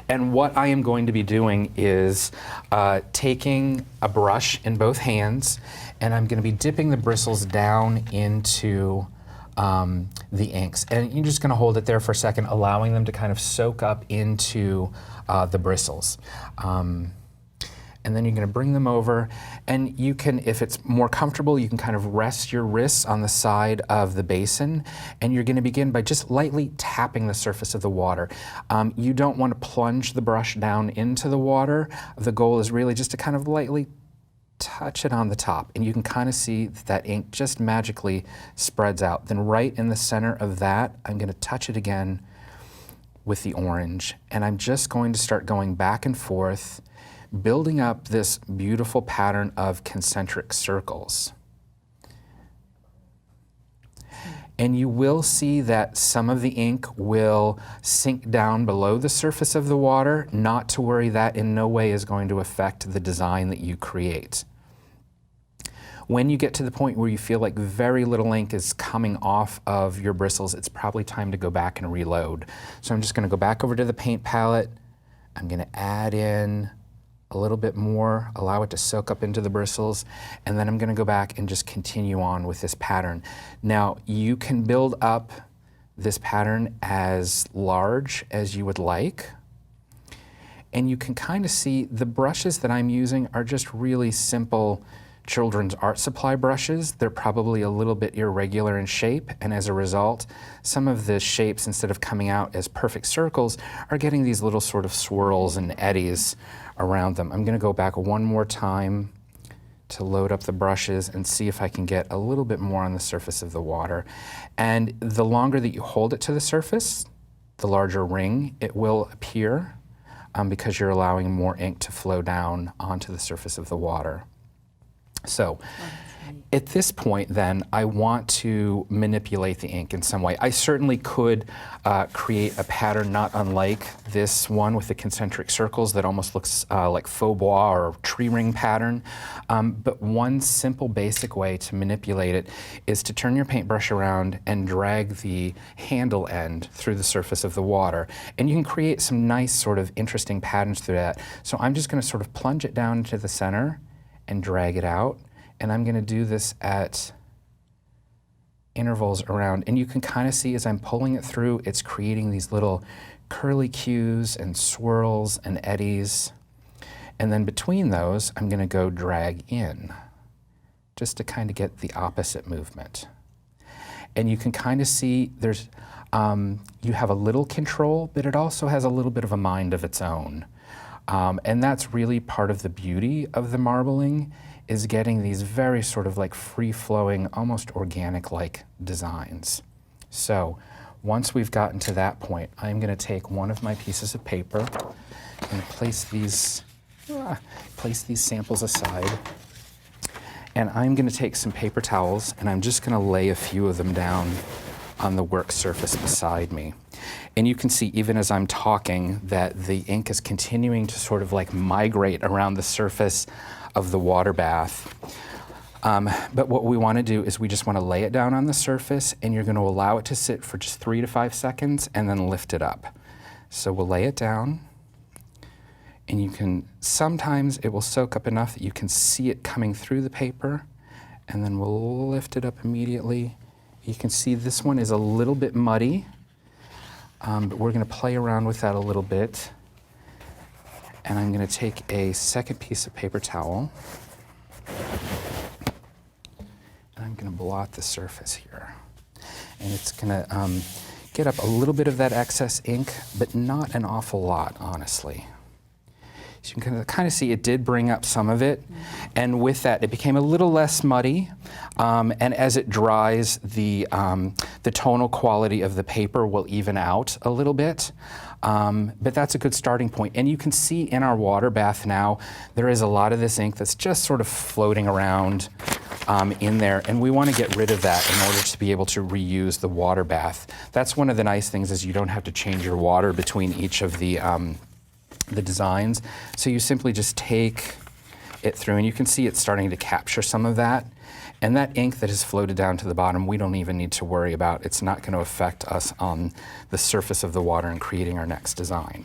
And what I am going to be doing is taking a brush in both hands, and I'm going to be dipping the bristles down into the inks. And you're just going to hold it there for a second, allowing them to kind of soak up into the bristles. And then you're going to bring them over, and you can, if it's more comfortable, you can kind of rest your wrists on the side of the basin, and you're going to begin by just lightly tapping the surface of the water. You don't want to plunge the brush down into the water. The goal is really just to kind of lightly touch it on the top, and you can kind of see that ink just magically spreads out. Then right in the center of that, I'm going to touch it again with the orange, and I'm just going to start going back and forth, building up this beautiful pattern of concentric circles. And you will see that some of the ink will sink down below the surface of the water. Not to worry, that in no way is going to affect the design that you create. When you get to the point where you feel like very little ink is coming off of your bristles, it's probably time to go back and reload. So I'm just going to go back over to the paint palette. I'm going to add in a little bit more, allow it to soak up into the bristles, and then I'm going to go back and just continue on with this pattern. Now, you can build up this pattern as large as you would like, and you can kind of see the brushes that I'm using are just really simple children's art supply brushes. They're probably a little bit irregular in shape, and as a result, some of the shapes, instead of coming out as perfect circles, are getting these little sort of swirls and eddies around them. I'm going to go back one more time to load up the brushes and see if I can get a little bit more on the surface of the water. And the longer that you hold it to the surface, the larger ring it will appear, because you're allowing more ink to flow down onto the surface of the water. So at this point then, I want to manipulate the ink in some way. I certainly could create a pattern not unlike this one with the concentric circles that almost looks like faux bois or tree ring pattern. But one simple basic way to manipulate it is to turn your paintbrush around and drag the handle end through the surface of the water. And you can create some nice sort of interesting patterns through that. So I'm just going to sort of plunge it down into the center and drag it out, and I'm going to do this at intervals around, and you can kind of see as I'm pulling it through, it's creating these little curly cues and swirls and eddies, and then between those I'm going to go drag in just to kind of get the opposite movement. And you can kind of see there's you have a little control, but it also has a little bit of a mind of its own. And that's really part of the beauty of the marbling, is getting these very sort of like free-flowing, almost organic-like designs. So once we've gotten to that point, I'm going to take one of my pieces of paper and place these samples aside. And I'm going to take some paper towels, and I'm just going to lay a few of them down on the work surface beside me. And you can see, even as I'm talking, that the ink is continuing to sort of like migrate around the surface of the water bath. But what we want to do is we just want to lay it down on the surface, and you're going to allow it to sit for just 3 to 5 seconds and then lift it up. So we'll lay it down, and you can, sometimes it will soak up enough that you can see it coming through the paper, and then we'll lift it up immediately. You can see this one is a little bit muddy. But we're going to play around with that a little bit. And I'm going to take a second piece of paper towel, and I'm going to blot the surface here. And it's going to get up a little bit of that excess ink, but not an awful lot, honestly. So you can kind of see it did bring up some of it, and with that it became a little less muddy, and as it dries, the tonal quality of the paper will even out a little bit, but that's a good starting point. And you can see in our water bath now, there is a lot of this ink that's just sort of floating around in there, and we want to get rid of that in order to be able to reuse the water bath. That's one of the nice things, is you don't have to change your water between each of the designs. So you simply just take it through, and you can see it's starting to capture some of that. And that ink that has floated down to the bottom, we don't even need to worry about. It's not going to affect us on the surface of the water in creating our next design.